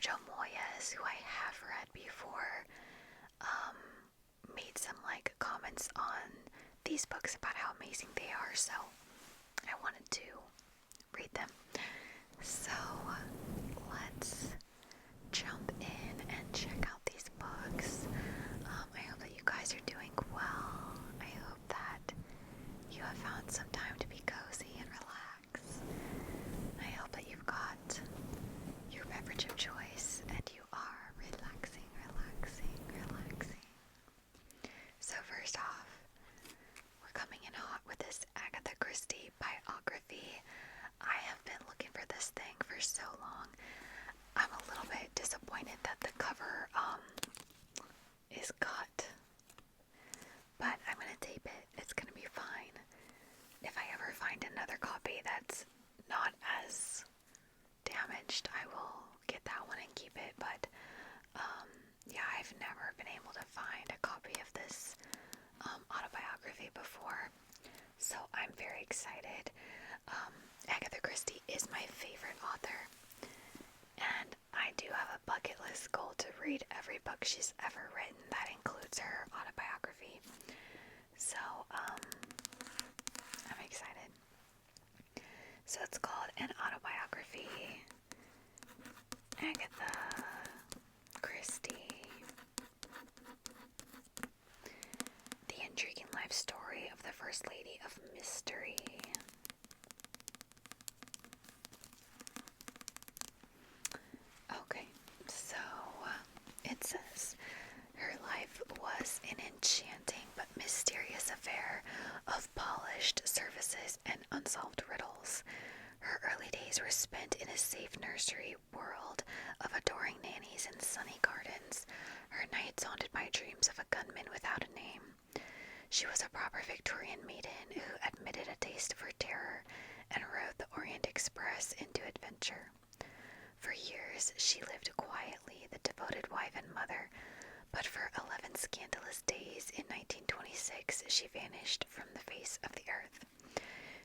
Jojo Moyes, who I have read before, made some like comments on these books about how amazing they are, so I wanted to read them. So let's jump in and check out these books. I hope that you guys are doing well. I hope that you have found some time to be cozy and relax. I hope that you've got your beverage of choice and you are relaxing. So first off, we're coming in hot with this Agatha Christie biography. I have been looking for this thing for so long. I'm a little bit disappointed that the cover is cut, but I'm gonna tape it. It's gonna be fine. If I ever find another copy that's not as damaged, I will get that one and keep it, but yeah, I've never been able to find a copy of this autobiography before, so I'm very excited. Agatha Christie is my favorite author, and I do have a bucket list goal to read every book she's ever written. That includes her autobiography, so I'm excited. So it's called An Autobiography, Agatha Christie. The intriguing life story of the First Lady of Mystery. Okay, so it says, her life was an enchanting but mysterious affair of polished surfaces and unsolved riddles. Her early days were spent in a safe nursery world of adoring nannies and sunny gardens, her nights haunted by dreams of a gunman without a name. She was a proper Victorian maiden who admitted a taste for terror and rode the Orient Express into adventure. For years, she lived quietly, the devoted wife and mother, but for 11 scandalous days in 1926, she vanished from the face of the earth.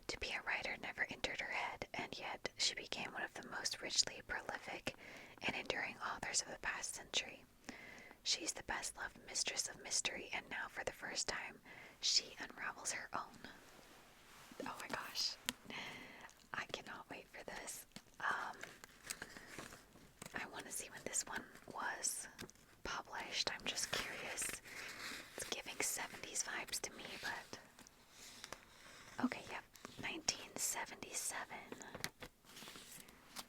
To be a writer never entered her head, and yet she became one of the most richly prolific and enduring authors of the past century. She's the best-loved mistress of mystery, and now for the first time, she unravels her own. Oh my gosh. I cannot wait for this. I want to see when this one was published. I'm just curious. It's giving 70s vibes to me, but... Okay, yep. 1977.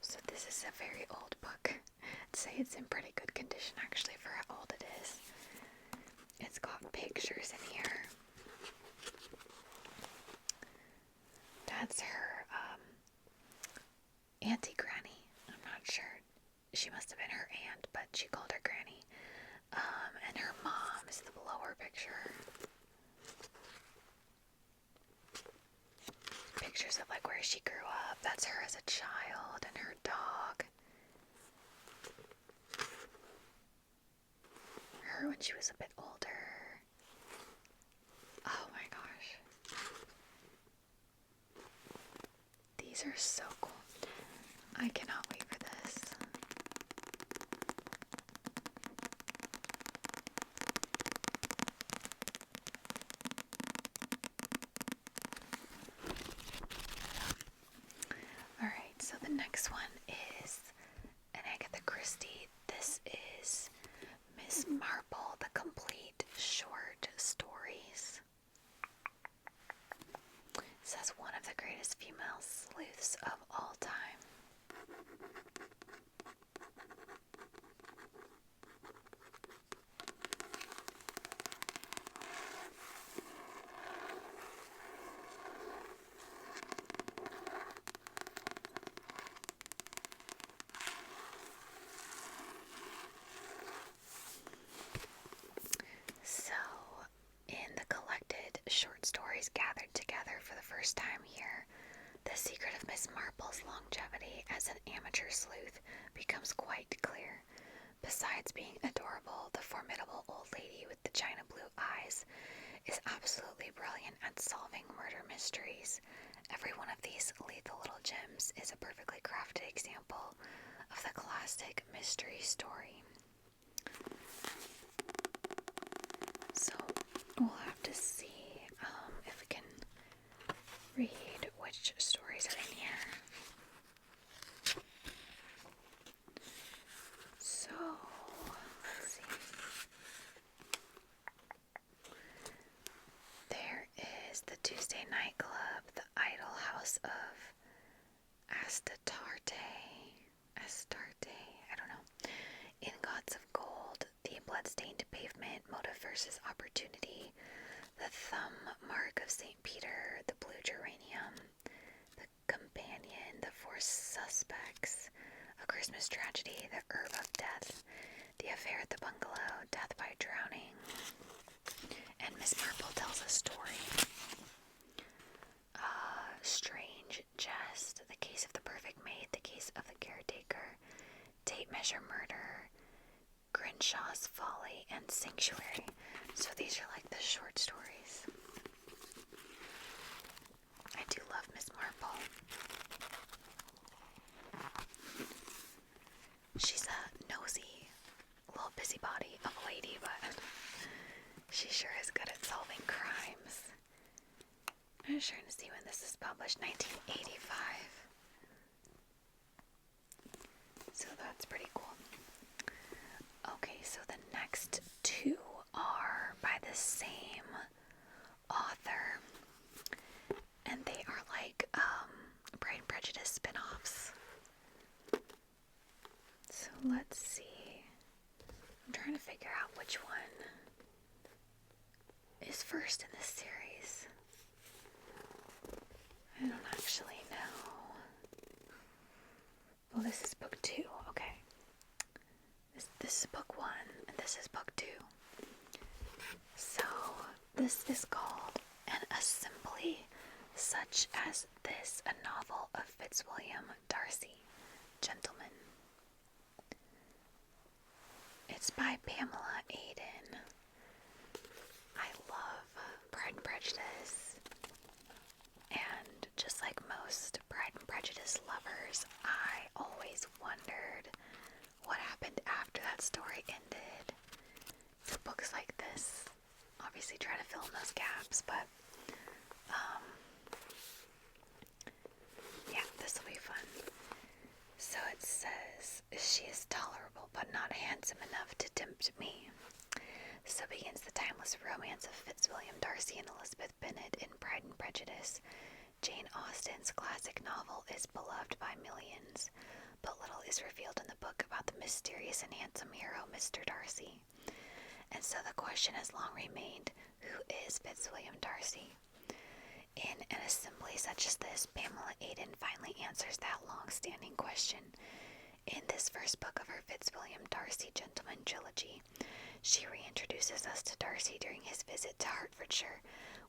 So this is a very old book. I'd say it's in pretty good condition, actually, for how old it is. It's got pictures in here. That's her Auntie Granny. I'm not sure. She must have been her aunt, but she called her Granny. And her mom is the lower picture. Pictures of like where she grew up. That's her as a child and her dog. Her when she was a bit older. Oh my gosh. These are so cool. I cannot wait for this. Alright, so the next one is an Agatha Christie. This is Miss Marple, the Complete Short Stories. It says one of the greatest female sleuths of all time. So, in the collected short stories gathered together for the first time here, the secret of Miss Marple's longevity as an amateur sleuth becomes quite clear. Besides being adorable, the formidable old lady with the china blue eyes is absolutely brilliant at solving murder mysteries. Every one of these lethal little gems is a perfectly crafted example of the class fantastic mystery story. So we'll have to see if we can read which stories are in here. So, let's see. There is the Tuesday Night Club, the Idle House of Astarte, I don't know. In Gods of Gold, the Bloodstained Pavement, Motive versus Opportunity, the Thumb Mark of St. Peter, the Blue Geranium, the Companion, the Four Suspects, A Christmas Tragedy, the Herb of Death, the Affair at the Bungalow, Death by Drowning, and Miss Marple Tells a Story. Strange Jest, The Case of the Perfect Maid, The Case of the Caretaker, Tape Measure Murder, Grinshaw's Folly, and Sanctuary. So these are like the short stories. I do love Miss Marple. She's a nosy, little busybody of a lady, but she sure is good at solving crimes. I'm just trying to see when this is published. 1985. So that's pretty cool. Okay, so the next two are by the same author, and they are like Pride and Prejudice spin-offs. So let's see. I'm trying to figure out which one is first in this series. I don't actually know. Well, this is book 2. Okay. This is book 1, and this is book 2. So, this is called An Assembly Such as This, a novel of Fitzwilliam Darcy, Gentleman. It's by Pamela Aiden. I love Pride and Prejudice. And just like most Pride and Prejudice lovers, I always wondered what happened after that story ended. So books like this obviously try to fill in those gaps, but yeah, this will be fun. So it says, she is tolerable but not handsome enough to tempt me. So begins the timeless romance of Fitzwilliam Darcy and Elizabeth Bennet in Pride and Prejudice. Jane Austen's classic novel is beloved by millions, but little is revealed in the book about the mysterious and handsome hero, Mr. Darcy. And so the question has long remained, who is Fitzwilliam Darcy? In An Assembly Such as This, Pamela Aiden finally answers that long-standing question. In this first book of her Fitzwilliam Darcy Gentleman trilogy, she reintroduces us to Darcy during his visit to Hertfordshire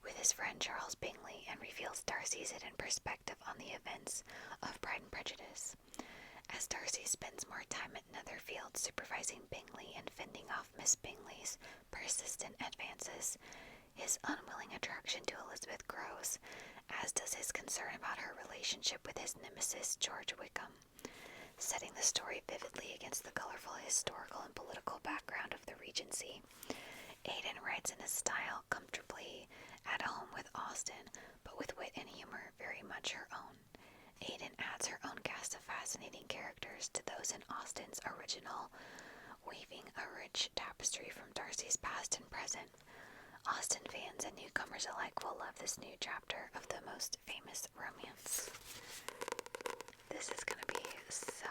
with his friend Charles Bingley and reveals Darcy's hidden perspective on the events of Pride and Prejudice. As Darcy spends more time at Netherfield supervising Bingley and fending off Miss Bingley's persistent advances, his unwilling attraction to Elizabeth grows, as does his concern about her relationship with his nemesis George Wickham. Setting the story vividly against the colorful historical and political background of the Regency, Aiden writes in a style comfortably at home with Austen, but with wit and humor very much her own. Aiden adds her own cast of fascinating characters to those in Austen's original, weaving a rich tapestry from Darcy's past and present. Austen fans and newcomers alike will love this new chapter of the most famous romance. This is going to be so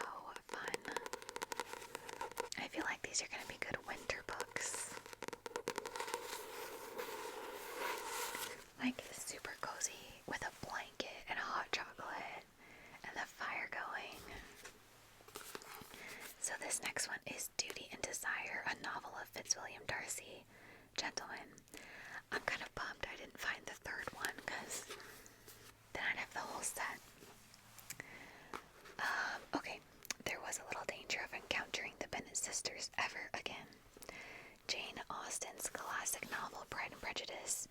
fun. I feel like these are going to be good winter books. Like super cozy with a blanket and a hot chocolate and the fire going. So this next one is Duty and Desire, a novel of Fitzwilliam Darcy, Gentleman. I'm kind of bummed I didn't find the third one because then I'd have the whole set. Okay, there was a little danger of encountering the Bennet sisters ever again. Jane Austen's classic novel Pride and Prejudice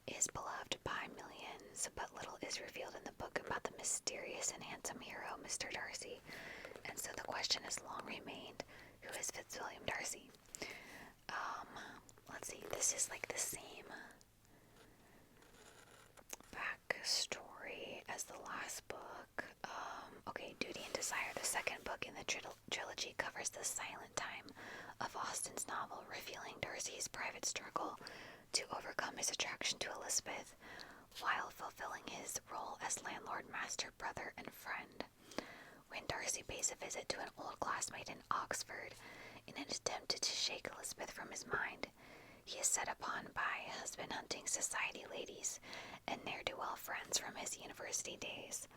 is beloved by millions, but little is revealed in the book about the mysterious and handsome hero, Mr. Darcy. And So the question has long remained, who is Fitzwilliam Darcy? Let's see, this is like the same backstory as the last book. Okay, Duty and Desire, the second book in the trilogy, covers the silent time of Austen's novel, revealing Darcy's private struggle to overcome his attraction to Elizabeth while fulfilling his role as landlord, master, brother, and friend. When Darcy pays a visit to an old classmate in Oxford in an attempt to shake Elizabeth from his mind, he is set upon by husband-hunting society ladies and ne'er-do-well friends from his university days,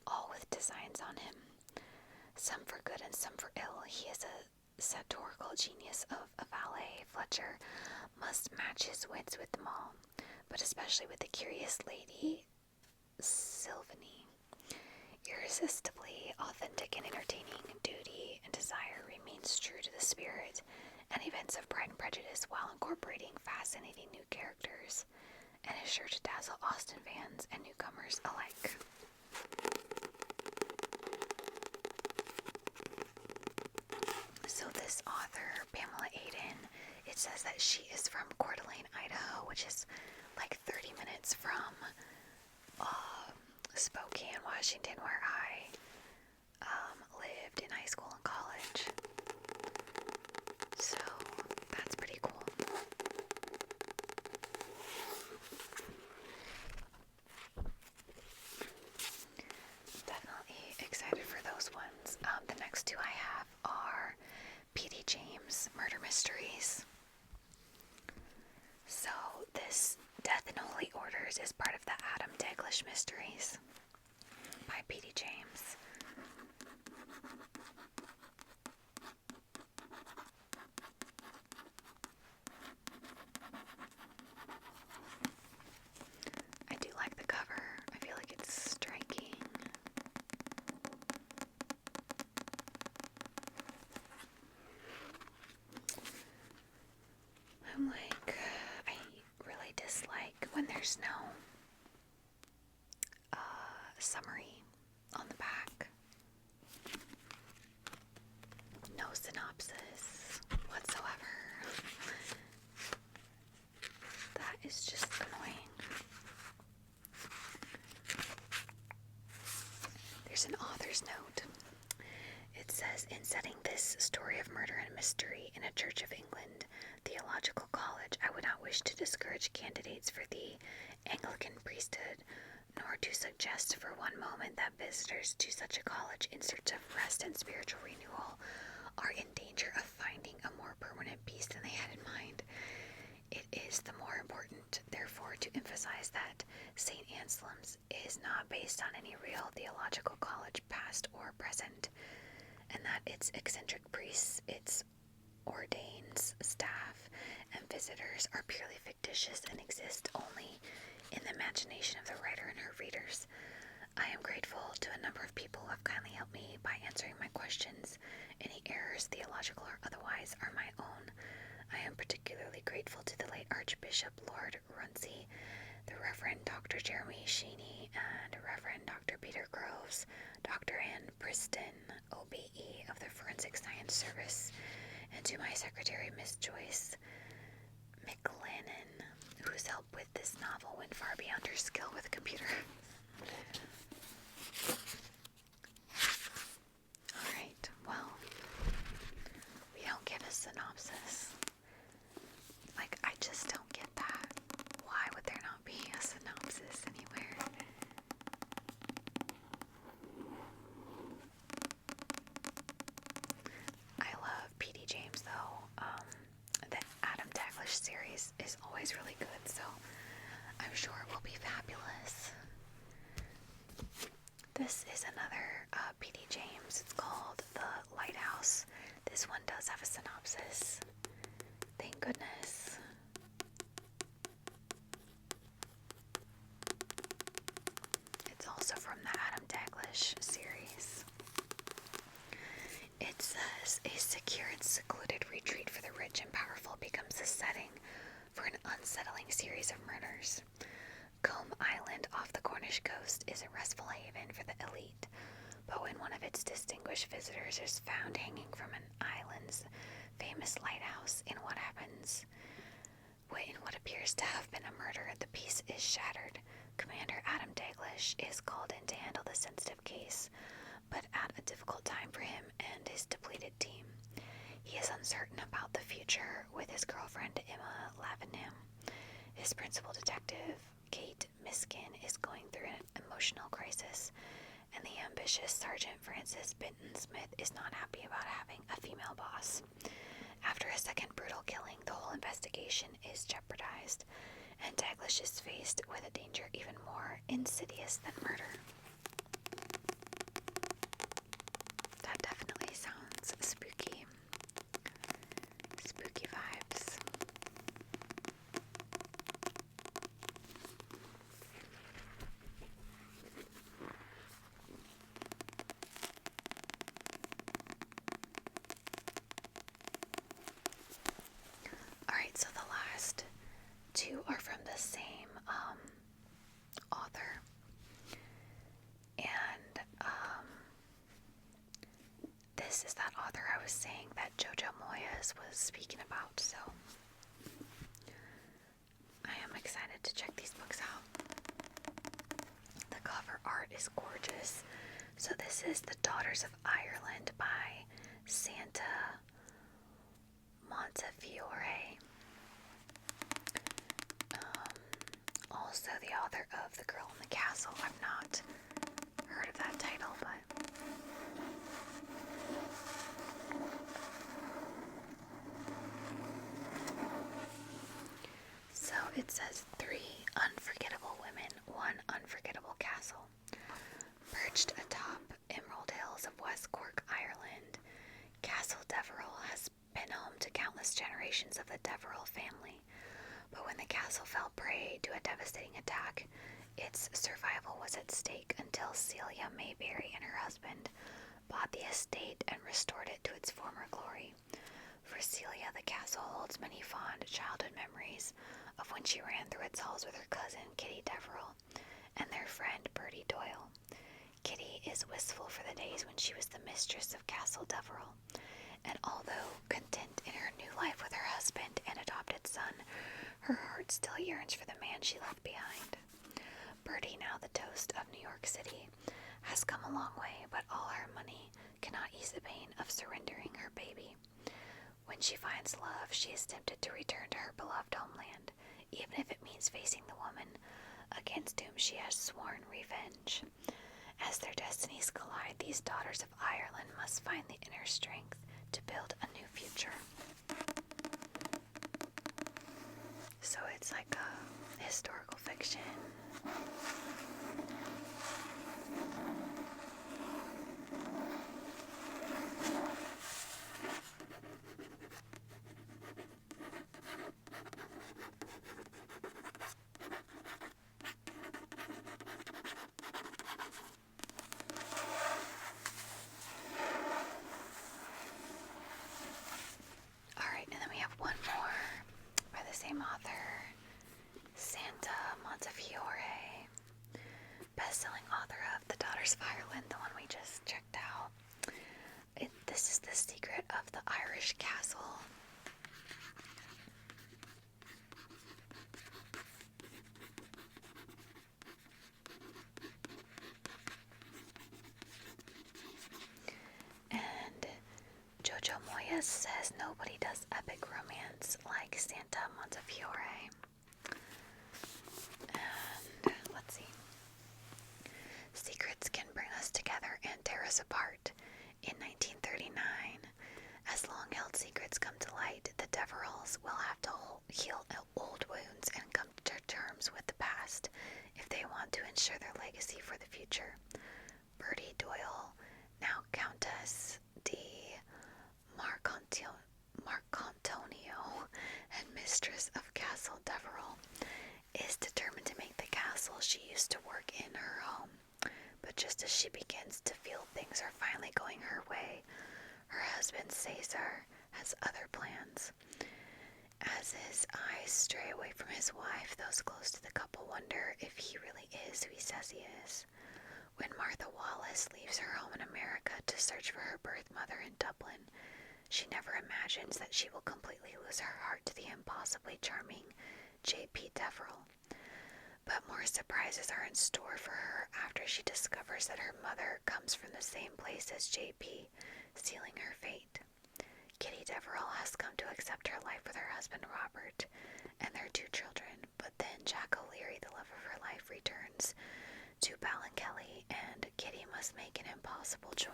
all with designs on him. Some for good and some for ill. He is a satirical genius of a valet. Fletcher must match his wits with them all, but especially with the curious Lady Sylvanie. Irresistibly authentic and entertaining, Duty and Desire remains true to the spirit and events of Pride and Prejudice while incorporating fascinating new characters, and is sure to dazzle Austen fans and newcomers alike. So this author, Pamela Aden, it says that she is from Coeur d'Alene, Idaho, which is like 30 minutes from Spokane, Washington, where I lived in high school and college. So that's pretty cool. Definitely excited for those ones. The next two I have are Petey James Murder Mysteries. So this Death in Holy Orders is part of the Adam Daglish Mysteries by Petey James. I do like the cover. I feel like it's striking. I'm like, I really dislike when there's no summary on the back. No synopsis whatsoever. That is just annoying. There's an author's note. It says, in setting this story of murder and mystery in a Church of England theological college, I would not wish to discourage candidates for the Anglican priesthood, nor to suggest for one moment that visitors to such a college in search of rest and spiritual renewal are in danger of finding a more permanent peace than they had in mind. It is the more important, therefore, to emphasize that St. Anselm's is not based on any real theological college, past or present, and that its eccentric priests, its ordains, staff, and visitors are purely fictitious and exist only in the imagination of the writer and her readers. I am grateful to a number of people who have kindly helped me by answering my questions. Any errors, theological or otherwise, are my own. I am particularly grateful to the late Archbishop Lord Runcie, the Reverend Dr. Jeremy Sheeny, and Reverend Dr. Peter Groves, Dr. Ann Briston, OBE of the Forensic Science Service, and to my secretary, Miss Joyce McLennan, whose help with this novel went far beyond her skill with a computer. Alright, well, we don't give a synopsis. Like, I just don't get that. Why would there not be a synopsis anywhere? I love Petey James, though. The Adam Daglish series is always really good, so I'm sure it will be fabulous. This is another Petey James. It's called The Lighthouse. This one does have a synopsis. Thank goodness. It's also from the Adam Daglish series. It says, a secure and secluded retreat for the rich and powerful becomes the setting for an unsettling series of murders. Combe Island off the Cornish coast is a restful haven for the elite, but when one of its distinguished visitors is found hanging from an island's famous lighthouse in what appears to have been a murder, the peace is shattered. Commander Adam Daglish is called in to handle the sensitive case, but at a difficult time for him and his depleted team. He is uncertain about the future with his girlfriend Emma Lavenham. His principal detective, Kate Miskin, is going through an emotional crisis, and the ambitious Sergeant Francis Benton Smith is not happy about having a female boss. After a second brutal killing, the whole investigation is jeopardized, and Daglish is faced with a danger even more insidious than murder. That definitely sounds spooky. Spooky vibes. Alright, so the last two are from the same author. And this is that author I was saying that Jojo Moyes was speaking about, so I am excited to check these books out. The cover art is gorgeous. So this is The Daughters of Ireland by Santa Montefiore. Also the author of The Girl in the Castle. I've not heard of that title, but so it says 3 unforgettable women, 1 unforgettable castle. Perched atop Emerald Hills of West Cork, Ireland, Castle Deverell has been home to countless generations of the Deverell family. But when the castle fell prey to a devastating attack, its survival was at stake until Celia Mayberry and her husband bought the estate and restored it to its former glory. For Celia, the castle holds many fond childhood memories of when she ran through its halls with her cousin Kitty Deverell and their friend Bertie Doyle. Kitty is wistful for the days when she was the mistress of Castle Deverell, and although content in her new life with her husband and adopted son, her heart still yearns for the man she left behind. Bertie, now the toast of New York City, has come a long way, but all her money cannot ease the pain of surrendering her baby. When she finds love, she is tempted to return to her beloved homeland, even if it means facing the woman against whom she has sworn revenge. As their destinies collide, these daughters of Ireland must find the inner strength to build a new future. So it's like a historical fiction. Alright, and then we have one more by the same author, Santa Montefiore, best-selling author of The Daughters of Ireland, the one we just checked out. This is The Secret of the Irish Castle. And Jojo Moyes says nobody does epic romance like Santa Montefiore. And let's see. Secrets can bring us together and tear us apart. In 1939, as long-held secrets come to light, the Deverells will have to heal old wounds and come to terms with the past if they want to ensure their legacy for the future. Bertie Doyle, now Countess de Marcantonio and mistress of Castle Deverell, is determined to make the castle she used to work in her home. But just as she begins to feel things are finally going her way, her husband Cesar has other plans. As his eyes stray away from his wife, those close to the couple wonder if he really is who he says he is. When Martha Wallace leaves her home in America to search for her birth mother in Dublin, she never imagines that she will completely lose her heart to the impossibly charming J.P. Deverell. But more surprises are in store for her after she discovers that her mother comes from the same place as J.P., sealing her fate. Kitty Deverell has come to accept her life with her husband Robert and their 2 children, but then Jack O'Leary, the love of her life, returns to Ballinkelly, and Kitty must make an impossible choice.